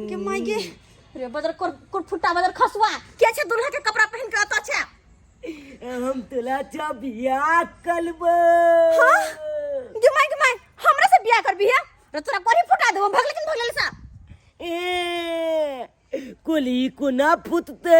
के माय गे रे बदर कोट फुट्टा बदर खसवा के छे दूल्हा के कपड़ा पहन के आता छे हम तुला चा बिया कलब। हां के माय हमरा से बियाह कर बिया रे तोरा कोरी फुटा देबो भगले किन भगले सा ए कोली को ना फुटते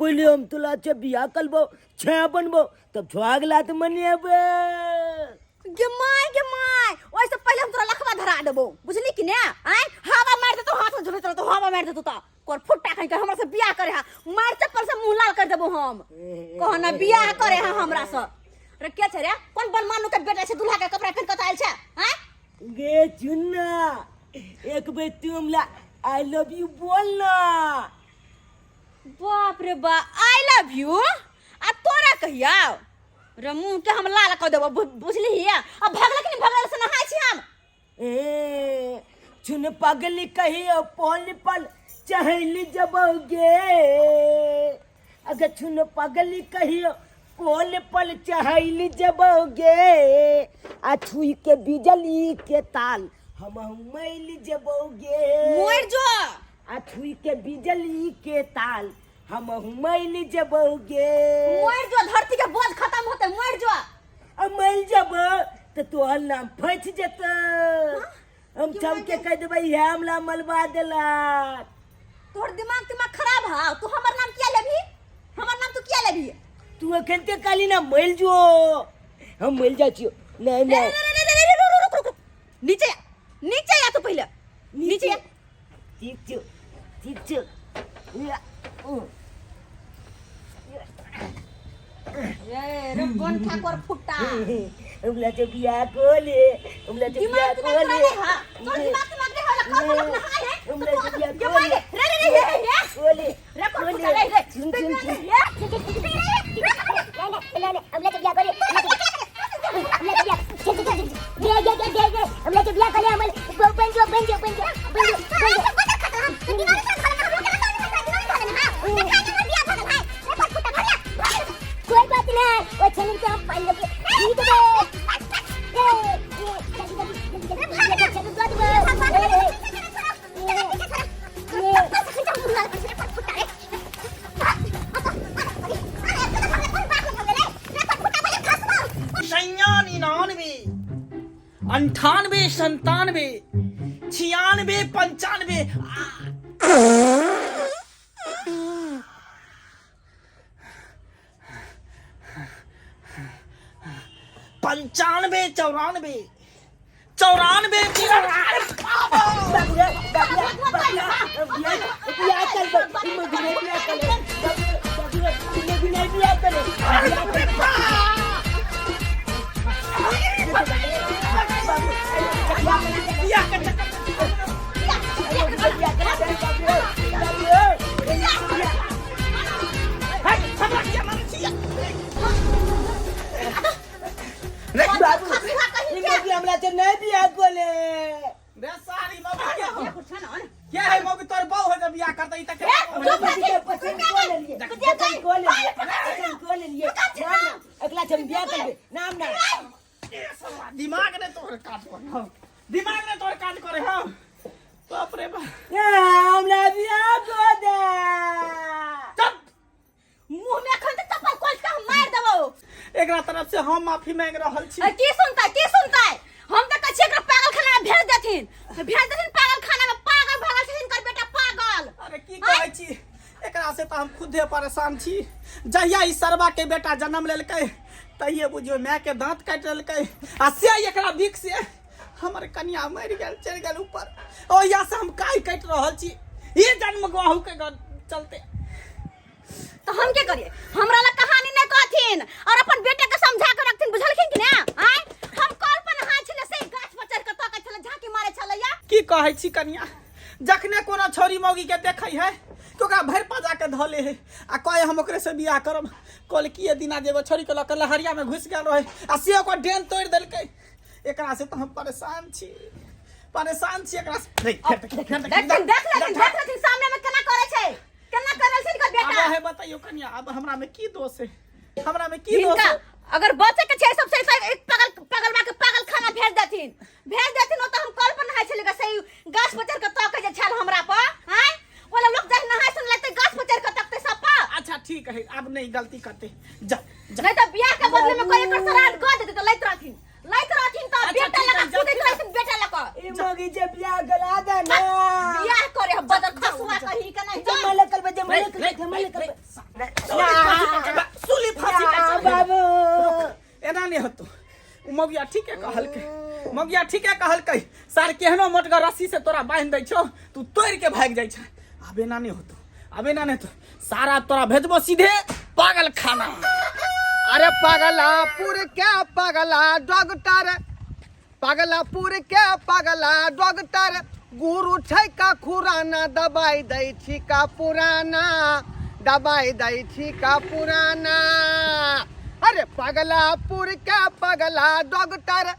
पहले हम तुला चा बिया कलबो छे बनबो तब छुआगला त मनियबे। के माय ओइसे पहले हम तोरा लखवा धरा देबो बुझली कि ने आय हवा मार दे तो हाथ में झुले तो हवा मार दे तो कोर फुट्टा कहीं के हमरा से बियाह करे हा मार चप्पल से मुंह लाल कर देबो हम कहना बियाह करे हा हमरा से रे के छे रे कोन बनमानु के बेटा से दूल्हा के कपड़ा पहन के आइल छे आय गे चुन्ना एक बेर तुमला आई लव यू बोलना। बाप रे बा आई लव यू आ तोरा कहिया रे मुंह के हम लाल कर देबो बुझली हिया अब भगला कि नहीं भगला से नहाय छी हम ए चुन पगली कही पल पल चहली जबोगे अगर चुन पगली कही पल पल चहली जबोगे आ छुई के बिजली के ताल हम मैल जबोगे मोर जो आ छुई के बिजली के ताल हम मैल जबोगे मोर जो धरती के बोझ खत्म होते मोर जो अब मैल जब तो तोहर नाम फंस जत हम सबके कह देबै हमला मलबा देला। तोर दिमाग खराब है तू हमर नाम किया लेबी हमर नाम तू किया लेबी तू एखन ते काली ना मैल जो हम मैल जा छियो नहीं नहीं रुक नीचे आ तू पहले नीचे आ ठीक छो रे बन ठाकुर फुट्टा हमला तो बिया कोले हमला तो बिया कोले तोर दिमाग रे होला खा लोग नहाय है हमला तो बिया ये मार रे कोले रे कोले रे सुन हमला तो बिया कोले हमला तो बिया कोले हमला कोई बात नहीं वो चैनल पे हम पाई लोगे ठीक है 98 97 96 95 95 94 हमला तो नहीं बिया कोले बे सारी मौका क्या है मौका तोर बहु है जब बिया करता ही तक पसंद को ले लिए अगला हम बिया करबे नाम ना दिमाग ने तोर काट करे हम बाप रे बाप हमला बिया को दे चुप मुंह में खन तक चप्पल कोल के हम मार देबो एकरा तरफ से हम माफी मांग रहल छी। की सुनता हम त कछे एकरा पागल खाना में भेज देथिन पागल खाना में पागल भगल से इनकर बेटा पागल। अरे की कहै छी एकरा से त हम खुदे परेशान छी। जहिया ई सरवा के बेटा जन्म लेलकै तहिए बुझियो माय के दांत काट लेलकै आ से एकरा दिख से हमर कन्या मर गेल चल गेल ऊपर ओहिया से हम काई काट रहल छी ई जन्म गवाहू के चलते। तो हम क्या करिए हमरा ला कहानी नहीं कहथिन और अपन बेटे के समझा के रखथिन बुझलखिन कि ना आय हम कल पर नहा छले से गाछ पर चढ़ के ताकै छले झांकी मारे छलैया की कहै छी कन्या जखने कोनो छोरी मौगी के देखै है तो ओकरा भर पाजा के धले है आ कहे हम ओकरे से बियाह करब कल किए दिना जेबो छोरी के लक लहरिया में घुस गेल रहे आ से ओकर डेन तोड़ देलकै एकरा से तो हम परेशान छी एकरा से देख ले सामने में केना करे छै केना करल छै इनकर बेटा अब है बताइयो कन्या अब हमरा में की दोष है हमरा में की दोष है अगर बचे के छै सबसे एक पागलवा के देथिन तो हम कल पर नहाय छले सही गाछ पर चढ़ के तक जे छल हमरा पर हैं ओला लोग जाय नहाय सुन लेते गाछ पर चढ़ के तकते सब पर। अच्छा ठीक है, अब नहीं गलती करते। जा नहीं तो बियाह के बदले में कोई एकर श्राद्ध कर देते तो लैत रहथिन तो अच्छा, बेटा ठीक है, लगा जा, खुद रहथिन बेटा लगा ई मोगी जे बियाह करा दे ना बियाह करे बदल खसुआ कहीं के नहीं जा जमाले कल बे जमाले कल सुली फांसी का बाबू एना नहीं होतो। मगिया ठीक है कहल के, मगिया ठीक है कहल के सार केहनो मोटगर रस्सी से तोरा बांध दै छो तू तोड़ के भाग जाइ छ। अब एना नहीं होतो, अब एना नहीं तो सारा तोरा भेजबो सीधे पागल खाना। अरे पागलापुर के पगला डॉक्टर, पागलापुर के पगला डॉक्टर, गुरु छै का खुराना दबाई दै छी का पुराना, दबाई दै छी का पुराना। अरे पागलापुर के पगला डॉक्टर,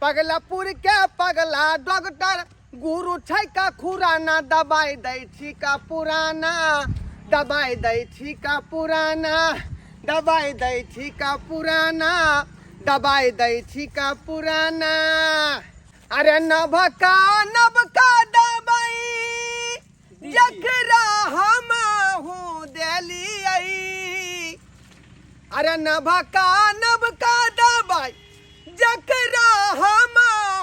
पागलापुर के पगला डॉक्टर, गुरु छै का खुराना दबाई दै छी का पुराना, दबाई दै छी का पुराना, दबाई दै छी का पुराना, दबाई दै छी का पुराना। अरे नभका नभका दबाई जकरा हम हूँ देलियै, अरे नभका नभका दबाई जकरा हम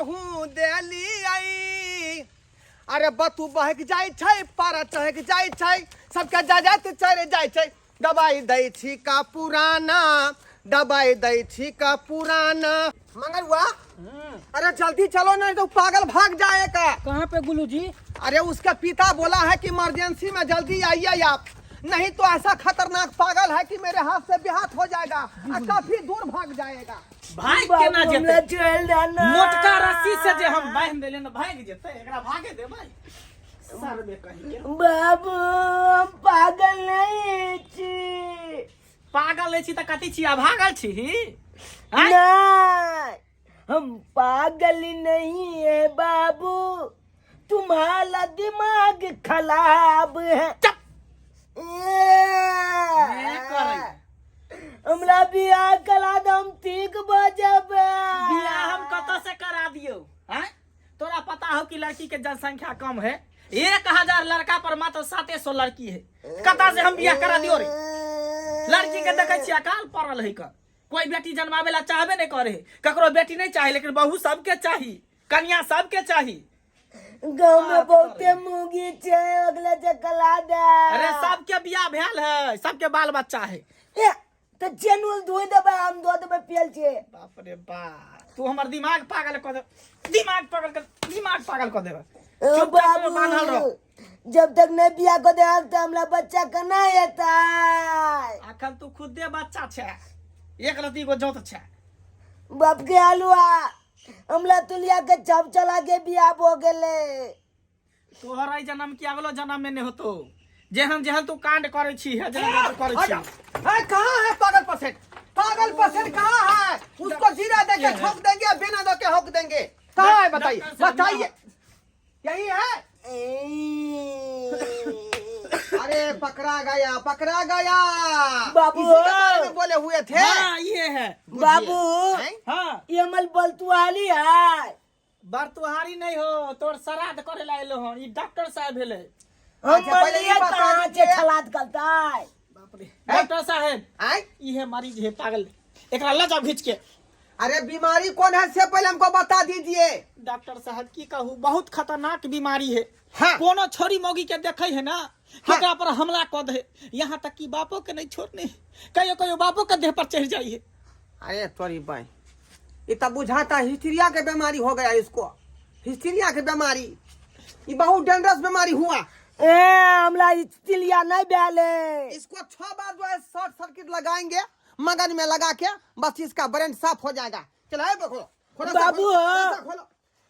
हूँ देलियै। अरे बतू बहक जाइ छै पारा चहक जाइ छै सबके जात चढ़ जाइ छै, दबाई दै छी का पुराना, दबाई दै छी का पुराना। मंगरुआ अरे जल्दी चलो नहीं तो पागल भाग जाएगा। कहाँ पे गुल्लू जी? अरे उसका पिता बोला है कि इमरजेंसी में जल्दी आइए आप, नहीं तो ऐसा खतरनाक पागल है कि मेरे हाथ से बेहाथ हो जाएगा और काफी दूर भाग जाएगा। भाग केना जेते चल जाना मोटका रस्सी से जे हम बांध देले न भाग जेते, एकरा भागे दे भाई सरबे कहीं के। बाबू हम पागल नहीं छी। पागल छी त कथि छी, भागल छी नहीं हम पागल नहीं है बाबू, तुम्हारा दिमाग खराब है। हमरा बियाह करा दो हम ठीक बजब। बियाह हम कत से करा दियो हैं? तोरा पता हो कि लड़की के जनसंख्या कम है, 1000 लड़का पर मात्र 700 लड़की है, कता से हम बियाह करा दियो रे? लड़की के देखे छी अकाल पड़ल है का, कोई बेटी जन्मावे ला चाहबे नहीं करे, ककरो बेटी नहीं चाहे लेकिन बहू सबके चाही, कन्या सबके चाही। गाँव में बहुते मुगी छे अगले से कला दे। अरे सबके बियाह भेल है, सबके बाल बच्चा है। ए तो चेनुल धोई देबे हम दो देबे पियल छे। बाप रे बाप, तू हमर दिमाग पागल कर दे, दिमाग पागल कर देबे। चुपचाप में बांधल रहो। जब तक नहीं बियाह को दे तो हमरा बच्चा कना हेता। अखन तू खुदे बच्चा छे, एक रति को जोत छे। बाप के हलुआ हमला तुलिया के छप चला के बियाह हो गेले। तोहर आई जन्म की अगलो जन्म में नहीं होतो, जेहन जेहन तू कांड करे छी है, जेहन तू करे छी। है कहाँ है पागल पसेट? पागल पसेट कहाँ है? उसको जीरा देके ठोक देंगे, बिना दो के होक देंगे। कहाँ है बताइए, बताइए। यही है? अरे पकड़ा गया, पकड़ा गया। बाबू इसी के बारे में बोले हुए थे। हाँ ये है बाबू हाँ, ये हमल बलतुआली है। बरतुहारी नहीं हो, तोर श्राद्ध करे ला एलो हन, ई डॉक्टर साहब भेले। हम अच्छा, पहले ये बता कहाँ से दीजिए। छलात करता है। बाप रे डॉक्टर साहब, हैं? ई है मरीज है पागल, एकरा ले जाओ खींच के। अरे बीमारी कौन है से पहले हमको बता दीजिए। डॉक्टर साहब की कहूँ, बहुत खतरनाक बीमारी है। हाँ। कोनो छोरी मोगी के देखे है ना, केकरा पर हमला कर दे, यहाँ तक कि बापो के नहीं छोड़ने, कहियो कहियो बापो के देह पर चढ़ जाइए। अरे तोरी भाई, ये तब बुझाता हिस्टीरिया के बीमारी हो गया इसको, हिस्टीरिया के बीमारी, ये बहुत डेंजरस बीमारी हुआ। ए हमला तिलिया नहीं बेले। इसको 6 बार जो है शॉर्ट सर्किट लगाएंगे मगन में लगा के, बस इसका ब्रेन साफ हो जाएगा। चलो खोलो बाबू खोलो।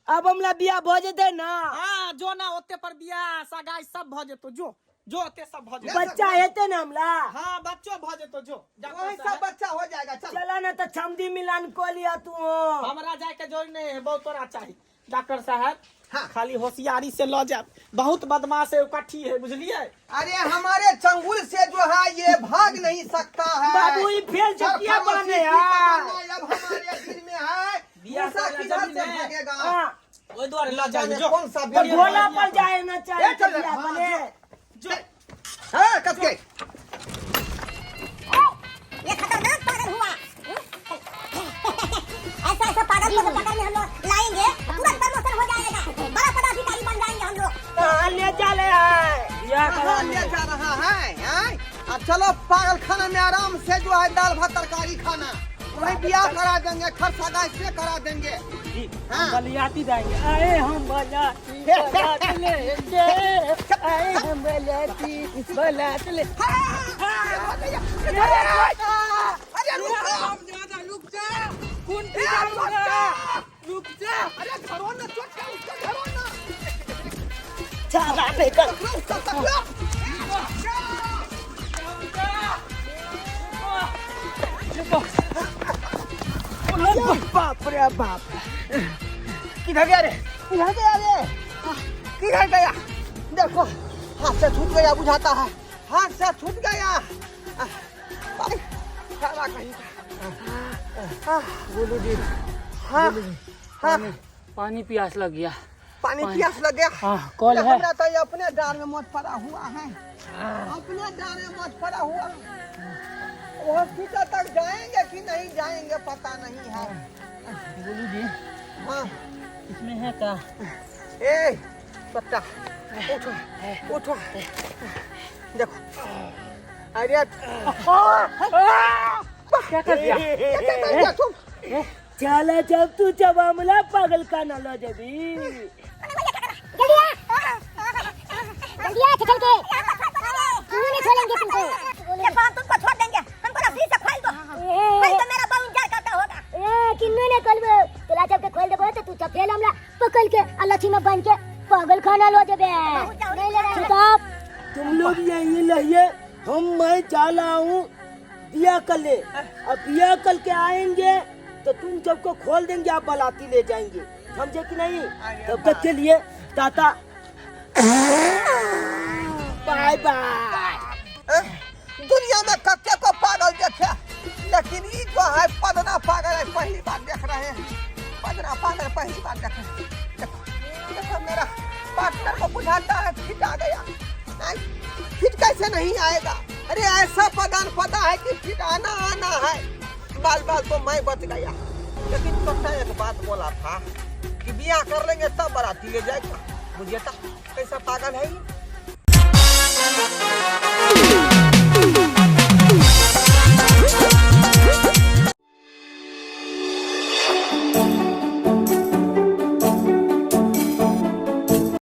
अब हमला बियाह भ जेते ना। हाँ जो ना ओते पर बियाह सगाई सब भ जेतो, जो ओते सब भ जेतो। बच्चा हेते ना हमला। हाँ बच्चो भ जेतो, जो वही सब बच्चा हो जाएगा। चलो चला ना तो छमदी मिलान को लिया तू। हमरा जाए के जोर नहीं है, बहुत तोरा चाहिए डॉक्टर साहब। हाँ। खाली होशियारी से लो जा, बहुत बदमाश है, कट्ठी है, बुझलिए। अरे हमारे चंगुल से जो है ये भाग नहीं सकता है। बाबू ये फेल चुकिया सरफा बने मसीह की यार। तमन्ना अब हमारे दिल में है, दूसरा किधर से भागेगा? हाँ, ओए द्वारे ला जाने जाने जो कौन सा तो बिल्ली ढोला है? पर जाए ना चाहिए चल, बिया हाँ, कले। जो हाँ, कस के। ये खतरनाक पागल हुआ। ऐसा ऐसा पागल को पकड़ में हम लोग लाएंगे तुरंत प्रमोशन हो जाएगा, बड़ा पदाधिकारी बन जाएंगे हम लोग। कहाँ ले चले हैं? बिया कहाँ कराने। ले जा रहा है? हैं? अब चलो पागल खाना में आराम से जो है दाल भात तरकारी खाना, वही बियाह करा देंगे, खर्चा गाय से करा देंगे। हाँ। बलियाती जाएंगे। आए हम बलियाती बारात लेंगे। आए हम बलियाती बारात ले। अरे रुक जा, कौन रुक जा, अरे घरों ना चोट का, उसका घरों ना। चला बेकर। उसका पकड़ो। बाप रे बाप। किधर गया रे? किधर गया रे? किधर गया? देखो हाथ से छूट गया, बुझाता है हाथ से छूट गया। भाई, साला कहीं का। बोलो जी। हाँ, हाँ, पानी प्यास लग गया। पानी प्यास लग गया। हाँ, कॉल है। हमरा तो ये अपने डार में मौत पड़ा हुआ है, अपने डार में मौत पड़ा हुआ। हॉस्पिटल तक जाएंगे कि नहीं जाएंगे पता नहीं है। बोलू जी, हाँ, इसमें है क्या? ए सत्ता, उठो उठो, देखो अरे क्या कर दिया? क्या तुम? चला जब तू जब हमला पागल का न लो जबी। जल्दी आ चल के। क्यों नहीं छोड़ेंगे तुमको? ये बात तुमको छोड़ देंगे, हमको ना फ्री से खोल दो। भाई तो मेरा बहुत इंतजार करता होगा। ए किन्ने ने कल तोला जब के खोल देबो तो तू चपेल हमला पकड़ के अल्लाह में बन के पागल खाना लो देबे। नहीं ले चुप। तुम लोग यही लहिए, मैं चला हूँ बिया कल ले। अब बिया कल के आएंगे तो तुम सबको खोल देंगे, आप बलाती ले जाएंगे, समझे कि नहीं? तब तक के लिए टाटा, बाय बाय। दुनिया में कच्चे को पागल देखे, लेकिन ये जो है पदना पागल है, पहली बार देख रहे हैं। पदना पागल पहली बार देख रहे हैं। देखो, देखो मेरा पार्टनर को बुझाता है फिट आ गया। फिट कैसे नहीं आएगा? अरे ऐसा पदान पता है कि फिट आना आना है। बाल बाल तो मैं बच गया, लेकिन छोटा एक बात बोला था कि बियाह कर लेंगे तब बाराती ले जाएगा। मुझे तो कैसा पागल है ये।